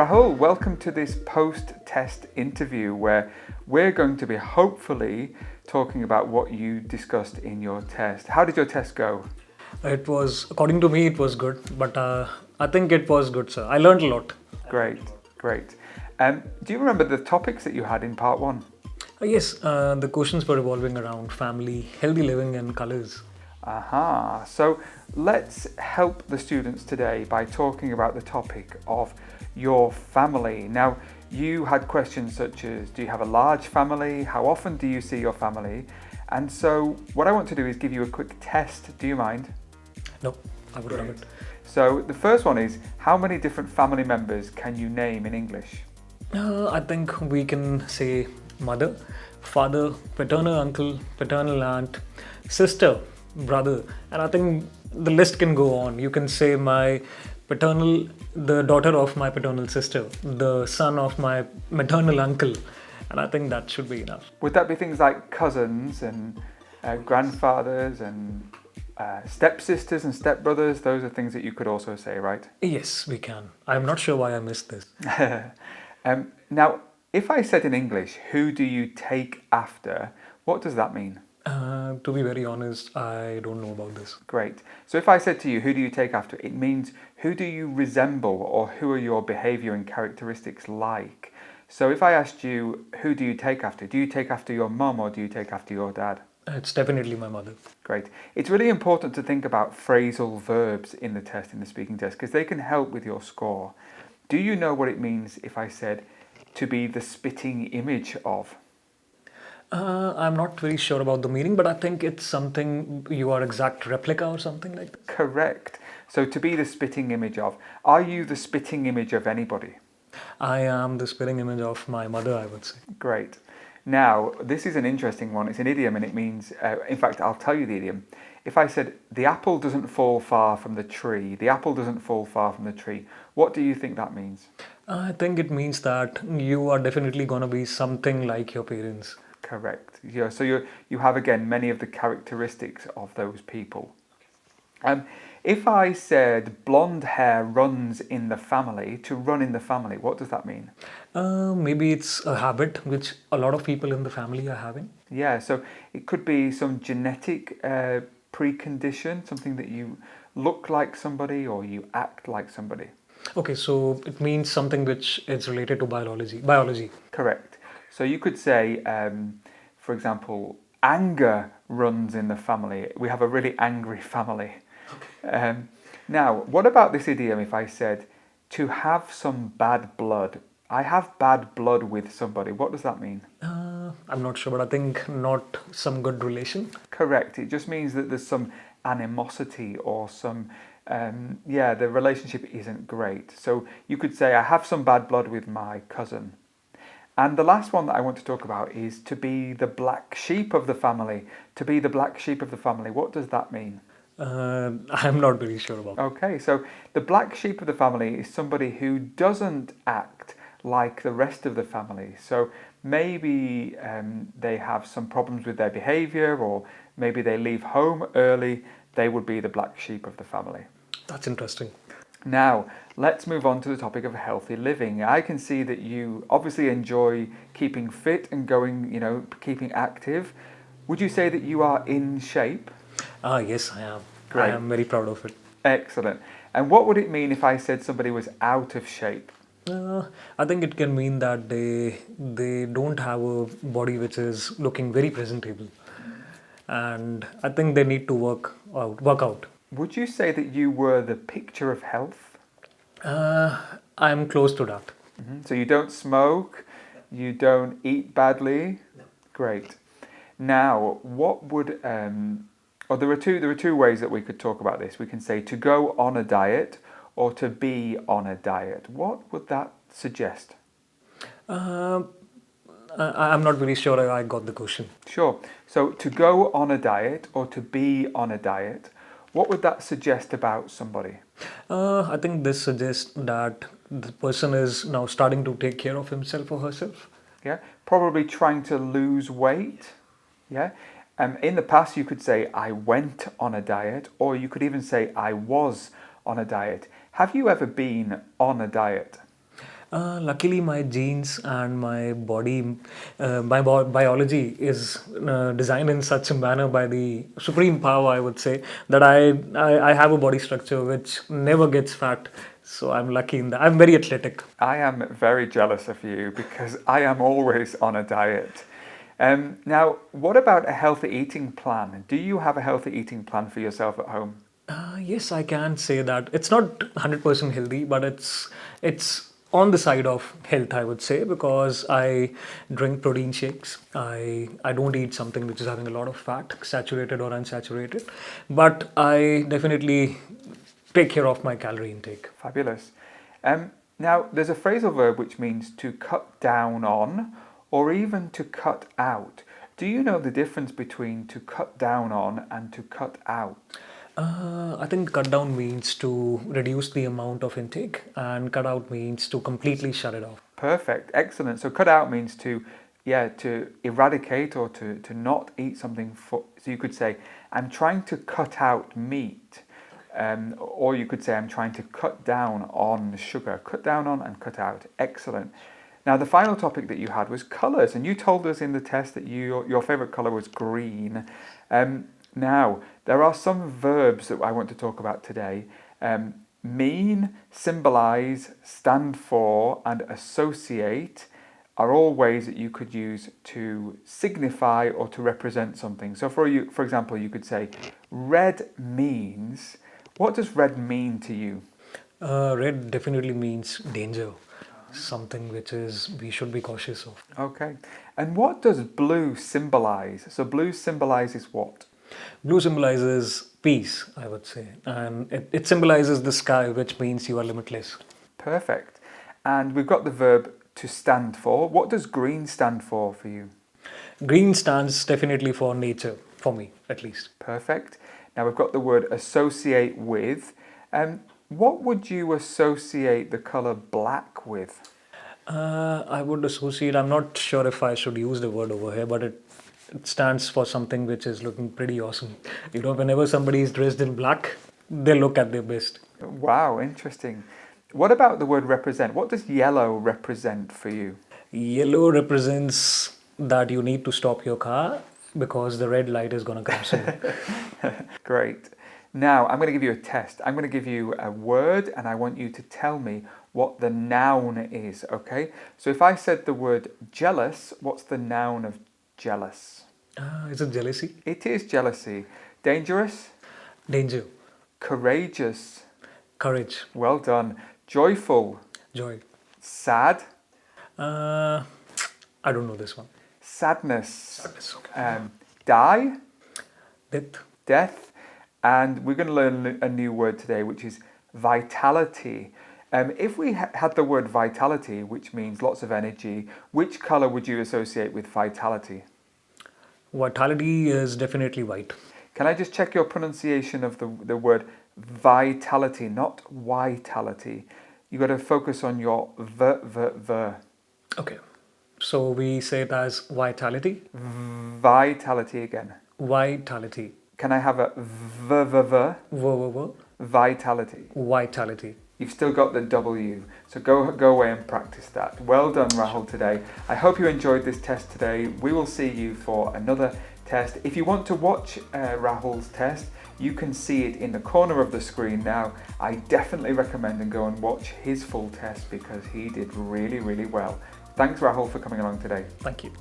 Rahul, welcome to this post-test interview where we're going to be hopefully talking about what you discussed in your test. How did your test go? It was, according to me, it was good, but I think it was good, sir. I learned a lot. Great, great. Do you remember the topics that you had in part one? Yes, the questions were revolving around family, healthy living, and colors. Aha, so let's help the students today by talking about the topic of your family. Now, you had questions such as, do you have a large family? How often do you see your family? And so what I want to do is give you a quick test. Do you mind? No, I would love it. So the first one is, how many different family members can you name in English? I think we can say mother, father, paternal uncle, paternal aunt, sister, brother, and I think the list can go on. You can say my paternal, the daughter of my paternal sister, the son of my maternal uncle, and I think that should be enough. Would that be things like cousins and grandfathers and stepsisters and stepbrothers? Those are things that you could also say, right? Yes, we can. I'm not sure why I missed this. Now, if I said in English, who do you take after, what does that mean? To be very honest, I don't know about this. Great. So if I said to you, who do you take after, it means who do you resemble or who are your behavior and characteristics like? So if I asked you, who do you take after your mum or do you take after your dad? It's definitely my mother. Great. It's really important to think about phrasal verbs in the test, in the speaking test, because they can help with your score. Do you know what it means if I said to be the spitting image of? I'm not very sure about the meaning, but I think it's something you are exact replica or something like that. Correct. So to be the spitting image of. Are you the spitting image of anybody? I am the spitting image of my mother, I would say. Great. Now, this is an interesting one. It's an idiom and it means, in fact, I'll tell you the idiom. If I said, the apple doesn't fall far from the tree, the apple doesn't fall far from the tree, what do you think that means? I think it means that you are definitely going to be something like your parents. Correct. Yeah, so you have, again, many of the characteristics of those people. If I said blonde hair runs in the family, to run in the family, what does that mean? Maybe it's a habit which a lot of people in the family are having. Yeah, so it could be some genetic precondition, something that you look like somebody or you act like somebody. Okay, so it means something which is related to biology. Correct. So you could say, for example, anger runs in the family. We have a really angry family. Okay. Now, what about this idiom if I said, to have some bad blood? I have bad blood with somebody. What does that mean? I'm not sure, but I think not some good relation. Correct. It just means that there's some animosity or some, the relationship isn't great. So you could say, I have some bad blood with my cousin. And the last one that I want to talk about is to be the black sheep of the family. To be the black sheep of the family, what does that mean? I'm not very sure about. Okay, so the black sheep of the family is somebody who doesn't act like the rest of the family. So maybe they have some problems with their behavior, or maybe they leave home early. They would be the black sheep of the family. That's interesting. Now, let's move on to the topic of healthy living. I can see that you obviously enjoy keeping fit and going, keeping active. Would you say that you are in shape? Yes, I am. Great. I am very proud of it. Excellent. And what would it mean if I said somebody was out of shape? I think it can mean that they don't have a body which is looking very presentable, and I think they need to work out. Would you say that you were the picture of health? I'm close to that. So you don't smoke, you don't eat badly. No. Great. Now, what would there are two ways that we could talk about this. We can say to go on a diet or to be on a diet. What would that suggest? I'm not really sure I got the question. Sure. So to go on a diet or to be on a diet, what would that suggest about somebody? I think this suggests that the person is now starting to take care of himself or herself. Yeah, probably trying to lose weight. Yeah. In the past, you could say, I went on a diet, or you could even say, I was on a diet. Have you ever been on a diet? Luckily, my genes and my body, biology is designed in such a manner by the supreme power, I would say, that I have a body structure which never gets fat. So I'm lucky in that. I'm very athletic. I am very jealous of you because I am always on a diet. Now, what about a healthy eating plan? Do you have a healthy eating plan for yourself at home? Yes, I can say that it's not 100% healthy, but it's on the side of health, I would say, because I drink protein shakes. I don't eat something which is having a lot of fat, saturated or unsaturated, but I definitely take care of my calorie intake. Fabulous. Now, there's a phrasal verb which means to cut down on or even to cut out. Do you know the difference between to cut down on and to cut out? I think cut down means to reduce the amount of intake, and cut out means to completely shut it off. Perfect, excellent. So cut out means to, to eradicate or to not eat something. So you could say, I'm trying to cut out meat. Or you could say, I'm trying to cut down on sugar. Cut down on and cut out. Excellent. Now, the final topic that you had was colours, and you told us in the test that your favourite colour was green. Now, there are some verbs that I want to talk about today. Mean, symbolise, stand for, and associate are all ways that you could use to signify or to represent something. So for example, you could say, red means. What does red mean to you? Red definitely means danger, something which is we should be cautious of. Okay. And what does blue symbolise? So blue symbolises what? Blue symbolizes peace, I would say, and it symbolizes the sky, which means you are limitless. Perfect. And we've got the verb to stand for. What does green stand for you? Green stands definitely for nature, for me at least. Perfect. Now we've got the word associate with. What would you associate the colour black with? I would associate, I'm not sure if I should use the word over here, but it stands for something which is looking pretty awesome. You know, whenever somebody is dressed in black, they look at their best. Wow, interesting. What about the word represent? What does yellow represent for you? Yellow represents that you need to stop your car because the red light is going to come soon. Great. Now, I'm going to give you a test. I'm going to give you a word and I want you to tell me what the noun is, okay? So if I said the word jealous, what's the noun of jealous? Is it jealousy? It is jealousy. Dangerous? Danger. Courageous? Courage. Well done. Joyful? Joy. Sad? I don't know this one. Sadness? Sadness, okay. Die? Death. Death. And we're going to learn a new word today, which is vitality. If we had the word vitality, which means lots of energy, which colour would you associate with vitality? Vitality is definitely white. Can I just check your pronunciation of the word vitality, not vitality? You got to focus on your v. Okay. So we say it as vitality. Vitality again. Vitality. Can I have a v? Vitality. Vitality. You've still got the W, so go away and practice that. Well done, Rahul, today. I hope you enjoyed this test today. We will see you for another test. If you want to watch Rahul's test, you can see it in the corner of the screen now. I definitely recommend and go and watch his full test because he did really, really well. Thanks, Rahul, for coming along today. Thank you.